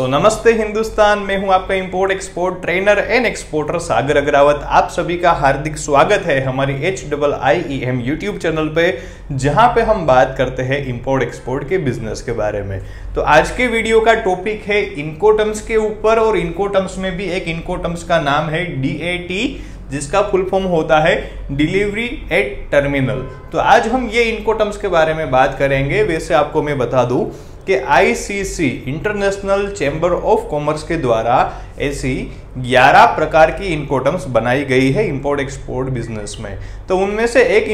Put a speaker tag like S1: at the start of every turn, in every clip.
S1: नमस्ते हिंदुस्तान में हूं आपका import export trainer and exporter Sagar Agrawat. आप सभी का हार्दिक स्वागत है हमारी HIIEM यूट्यूब चैनल पे, जहां पे हम बात करते हैं इंपोर्ट एक्सपोर्ट के बिजनेस के बारे में। तो आज के वीडियो का टॉपिक है इनकोटर्म्स के ऊपर, और इनकोटर्म्स में भी एक इनकोटर्म्स का नाम है DAT, जिसका फुल फॉर्म होता है डिलीवरी एट टर्मिनल। तो आज हम ये इनकोटर्म्स के बारे में बात करेंगे। वैसे आपको मैं बता दूं कि ICC international chamber of commerce के द्वारा ऐसी 11 प्रकार की इनकोटर्म्स बनाई गई है इंपोर्ट एक्सपोर्ट बिजनेस में। तो उनमें से एक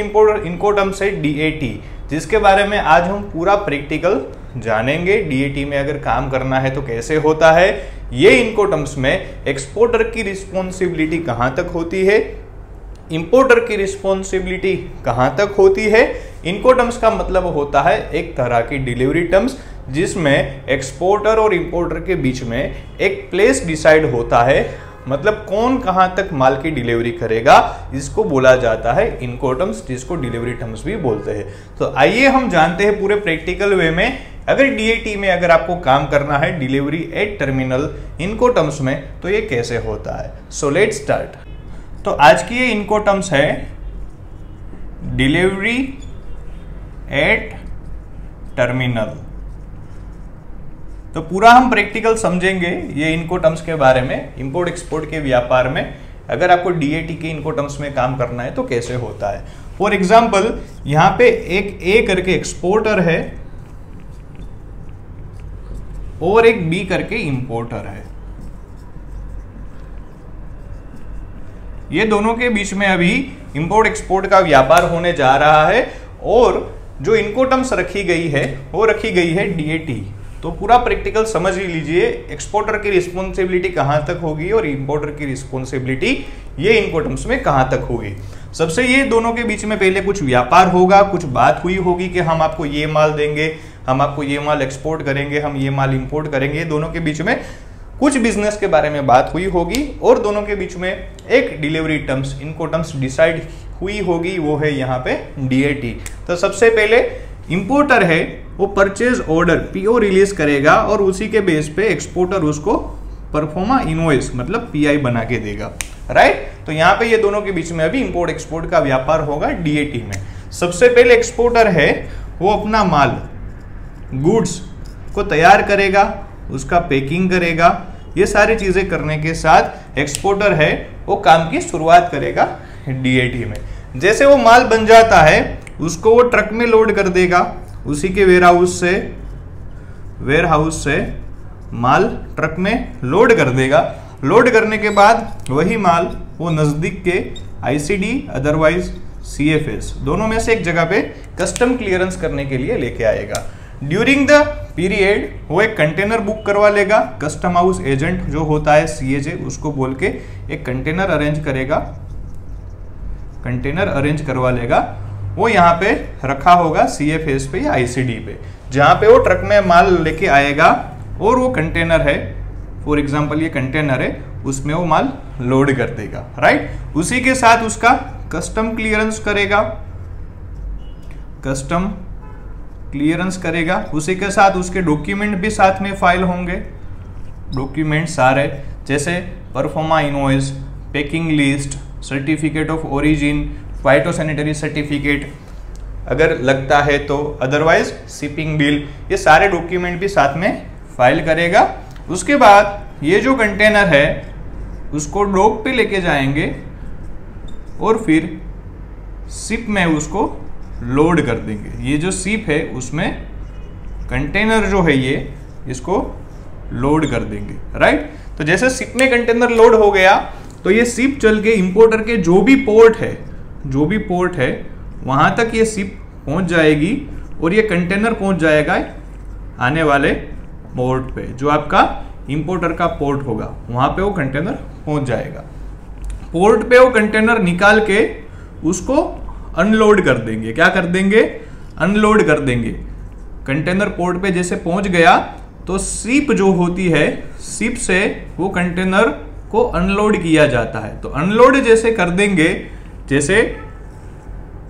S1: इनकोटर्म्स है DAT, जिसके बारे में आज हम पूरा प्रैक्टिकल जानेंगे। DAT में अगर काम करना है तो कैसे होता है, ये इनकोटर्म्स में एक्सपोर्टर की रिस्पॉन्सिबिलिटी कहां तक होती है, इंपोर्टर की रिस्पॉन्सिबिलिटी कहां तक होती है। इनकोटर्म्स का मतलब होता है एक तरह की डिलीवरी टर्म्स, जिसमें एक्सपोर्टर और इंपोर्टर के बीच में एक प्लेस डिसाइड होता है, मतलब कौन कहां तक माल की डिलीवरी करेगा, इसको बोला जाता है इनकोटर्म्स, जिसको डिलीवरी टर्म्स भी बोलते हैं। तो आइए हम जानते हैं पूरे प्रैक्टिकल वे में, अगर DAT में अगर आपको काम करना है डिलीवरी एट टर्मिनल इनकोटर्म्स में, तो ये कैसे होता है। So let's start. तो आज की ये इनकोटर्म्स है डिलीवरी एट टर्मिनल। तो पूरा हम प्रैक्टिकल समझेंगे ये इनकोटर्म्स के बारे में। इंपोर्ट एक्सपोर्ट के व्यापार में अगर आपको DAT के इनकोटर्म्स में काम करना है तो कैसे होता है। फॉर एग्जांपल यहां पे एक A करके एक्सपोर्टर है और एक B करके इंपोर्टर है। ये दोनों के बीच में अभी इंपोर्ट एक्सपोर्ट का व्यापार होने जा रहा है, और जो इनकोटर्म्स रखी गई है वो रखी गई है DAT। तो पूरा प्रैक्टिकल समझ ही लीजिए, एक्सपोर्टर की रिस्पॉन्सिबिलिटी कहां तक होगी और इंपोर्टर की रिस्पॉन्सिबिलिटी ये इनकोटर्म्स में कहां तक होगी। सबसे ये दोनों के बीच में पहले कुछ व्यापार होगा, कुछ बात हुई होगी कि हम आपको ये माल देंगे, हम आपको ये माल एक्सपोर्ट करेंगे, हम ये माल इंपोर्ट करेंगे। दोनों के बीच में कुछ बिजनेस के बारे में बात हुई होगी, और दोनों के बीच में एक डिलीवरी टर्म्स इनकोटर्म्स डिसाइड हुई होगी, वो है यहाँ पे DAT। तो सबसे पहले इंपोर्टर है वो परचेज ऑर्डर PO रिलीज करेगा, और उसी के बेस पे एक्सपोर्टर उसको परफॉर्मा इनवॉइस मतलब PI बना के देगा, राइट। तो यहाँ पे ये दोनों के बीच में अभी इंपोर्ट एक्सपोर्ट का व्यापार होगा DAT में। सबसे पहले एक्सपोर्टर है वो अपना माल गुड्स को तैयार करेगा, उसका पैकिंग करेगा। ये सारी चीजें करने के साथ एक्सपोर्टर है वो काम की शुरुआत करेगा DAT में। जैसे वो माल बन जाता है उसको वो ट्रक में लोड कर देगा, उसी के वेयरहाउस से माल ट्रक में लोड कर देगा। लोड करने के बाद वही माल वो नजदीक के ICD अदरवाइज CFS दोनों में से एक जगह पे कस्टम क्लियरेंस करने के लिए लेके आएगा। ड्यूरिंग द पीरियड वो एक कंटेनर बुक करवा लेगा। कस्टम हाउस एजेंट जो होता है CAJ, उसको बोल के एक कंटेनर अरेंज करेगा, कंटेनर अरेंज करवा लेगा। वो यहाँ पे रखा होगा CFS पे या ICD पे, जहाँ पे वो ट्रक में माल लेके आएगा, और वो कंटेनर है, फॉर एग्जांपल ये कंटेनर है, उसमें वो माल लोड कर देगा, राइट। उसी के साथ उसका कस्टम क्लियरेंस करेगा, कस्टम क्लियरेंस करेगा। उसी के साथ उसके डॉक्यूमेंट भी साथ में फाइल होंगे, डॉक्यूमेंट सारे, जैसे proforma invoice, packing list, certificate of origin, phytosanitary certificate अगर लगता है तो, अदरवाइज शिपिंग बिल, ये सारे डॉक्यूमेंट भी साथ में फाइल करेगा। उसके बाद ये जो कंटेनर है उसको डॉक पे लेके जाएंगे, और फिर शिप में उसको लोड कर देंगे। ये जो शिप है उसमें कंटेनर जो है ये इसको लोड कर देंगे, राइट। तो जैसे शिप में कंटेनर लोड हो गया तो ये शिप चल के इंपोर्टर के जो भी पोर्ट है वहां तक ये शिप पहुंच जाएगी, और ये कंटेनर पहुंच जाएगा आने वाले पोर्ट पे, जो आपका इंपोर्टर का पोर्ट होगा, वहां पे वो कंटेनर पहुंच जाएगा। पोर्ट पे वो कंटेनर निकाल के उसको अनलोड कर देंगे। क्या कर देंगे? अनलोड कर देंगे। कंटेनर पोर्ट पे जैसे पहुंच गया तो शिप जो होती है, शिप से वो कंटेनर को अनलोड किया जाता है। तो अनलोड जैसे कर देंगे, जैसे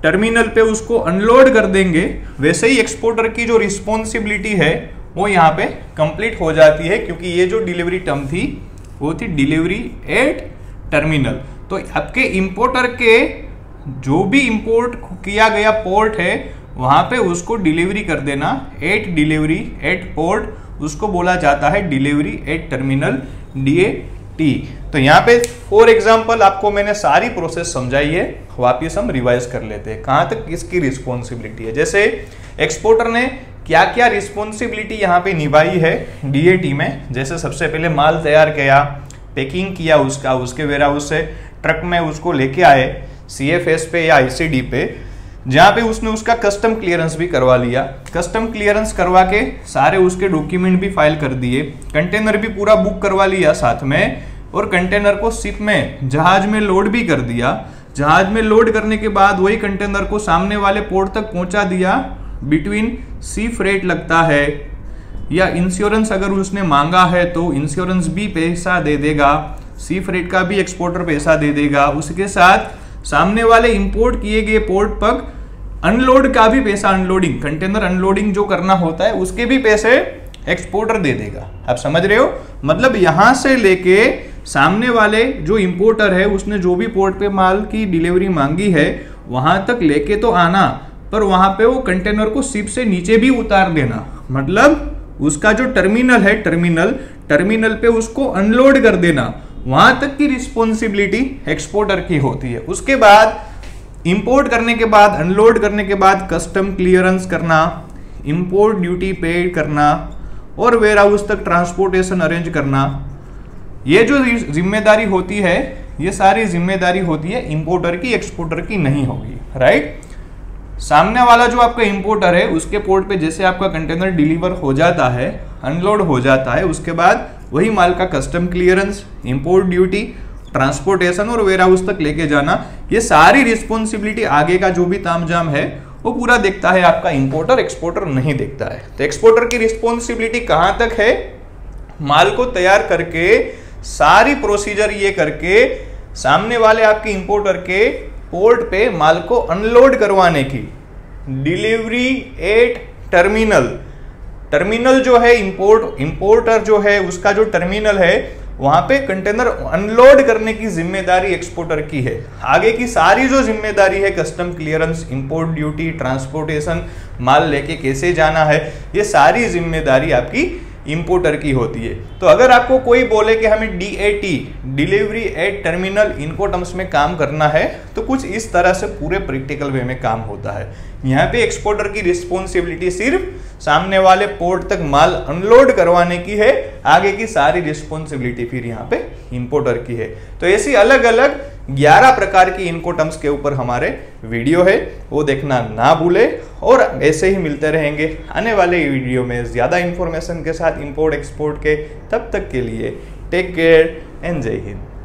S1: टर्मिनल पे उसको अनलोड कर देंगे, वैसे ही एक्सपोर्टर की जो रिस्पॉन्सिबिलिटी है वो यहाँ पे कंप्लीट हो जाती है, क्योंकि ये जो डिलीवरी टर्म थी वो थी डिलीवरी एट टर्मिनल। तो आपके इंपोर्टर के जो भी इंपोर्ट किया गया पोर्ट है वहां पे उसको डिलीवरी कर देना एट डिलीवरी एट पोर्ट, उसको बोला जाता है डिलीवरी एट टर्मिनल, DAT। तो यहाँ पे फॉर एग्जांपल आपको मैंने सारी प्रोसेस समझाई है, वापिस हम रिवाइज कर लेते हैं कहाँ तक किसकी रिस्पॉन्सिबिलिटी है। जैसे एक्सपोर्टर ने क्या क्या रिस्पॉन्सिबिलिटी यहाँ पे निभाई है DAT में। जैसे सबसे पहले माल तैयार किया, पैकिंग किया उसका, उसके वेयरहाउस से ट्रक में उसको लेके आए CFS पे या ICD पे, जहाँ पे उसने उसका कस्टम क्लियरेंस भी करवा लिया। कस्टम क्लियरेंस करवा के सारे उसके डॉक्यूमेंट भी फाइल कर दिए, कंटेनर भी पूरा बुक करवा लिया साथ में, और कंटेनर को शिप में जहाज में लोड भी कर दिया। जहाज में लोड करने के बाद वही कंटेनर को सामने वाले पोर्ट तक पहुंचा दिया। बिटवीन सी फ्रेट लगता है या इंश्योरेंस अगर उसने मांगा है तो इंश्योरेंस भी पैसा दे देगा, सी फ्रेट का भी एक्सपोर्टर पैसा दे देगा। उसके साथ सामने वाले इंपोर्ट किए गए पोर्ट पर अनलोड का भी पैसा, अनलोडिंग कंटेनर अनलोडिंग जो करना होता है उसके भी पैसे एक्सपोर्टर दे देगा। आप समझ रहे हो, मतलब यहां से लेके सामने वाले जो इंपोर्टर है उसने जो भी पोर्ट पे माल की डिलीवरी मांगी है वहां तक लेके तो आना, पर वहां पे वो कंटेनर को शिप से नीचे भी उतार देना। मतलब उसका जो टर्मिनल है, टर्मिनल पे उसको अनलोड कर देना, वहां तक की रिस्पॉन्सिबिलिटी एक्सपोर्टर की होती है। उसके बाद इंपोर्ट करने के बाद, अनलोड करने के बाद कस्टम क्लियरेंस करना, इंपोर्ट ड्यूटी पेड करना और वेयरहाउस तक ट्रांसपोर्टेशन अरेंज करना, ये जो जिम्मेदारी होती है ये सारी जिम्मेदारी होती है इंपोर्टर की, एक्सपोर्टर की नहीं होगी। राइट, सामने वाला जो आपका इंपोर्टर है उसके पोर्ट पे जैसे आपका कंटेनर डिलीवर हो जाता है, अनलोड हो जाता है, उसके बाद वही माल का custom clearance, import duty, transportation और वेयरहाउस तक लेके जाना, ये सारी रिस्पॉन्सिबिलिटी आगे का जो भी तामझाम है वो पूरा देखता है आपका इंपोर्टर, एक्सपोर्टर नहीं देखता है। तो एक्सपोर्टर की रिस्पॉन्सिबिलिटी कहां तक है, माल को तैयार करके सारी प्रोसीजर ये करके सामने वाले आपके इंपोर्टर के पोर्ट पे माल को अनलोड करवाने की, डिलीवरी एट टर्मिनल जो है इंपोर्टर जो है उसका जो टर्मिनल है वहां पे कंटेनर अनलोड करने की जिम्मेदारी एक्सपोर्टर की है। आगे की सारी जो जिम्मेदारी है, custom clearance, import duty, transportation, माल लेके कैसे जाना है, ये सारी जिम्मेदारी आपकी इंपोर्टर की होती है। तो अगर आपको कोई बोले कि हमें DAT, डिलीवरी एट टर्मिनल, इनको टर्म्स में काम करना है तो कुछ इस तरह से पूरे प्रैक्टिकल वे में काम होता है। यहाँ पे एक्सपोर्टर की रिस्पॉन्सिबिलिटी सिर्फ सामने वाले पोर्ट तक माल अनलोड करवाने की है, आगे की सारी रिस्पॉन्सिबिलिटी फिर यहाँ पे इंपोर्टर की है। तो ऐसी अलग अलग 11 प्रकार की इनको टर्म्स के ऊपर हमारे वीडियो है, वो देखना ना भूले। और ऐसे ही मिलते रहेंगे आने वाले वीडियो में ज्यादा इंफॉर्मेशन के साथ इंपोर्ट एक्सपोर्ट के। तब तक के लिए टेक केयर एंड जय हिंद।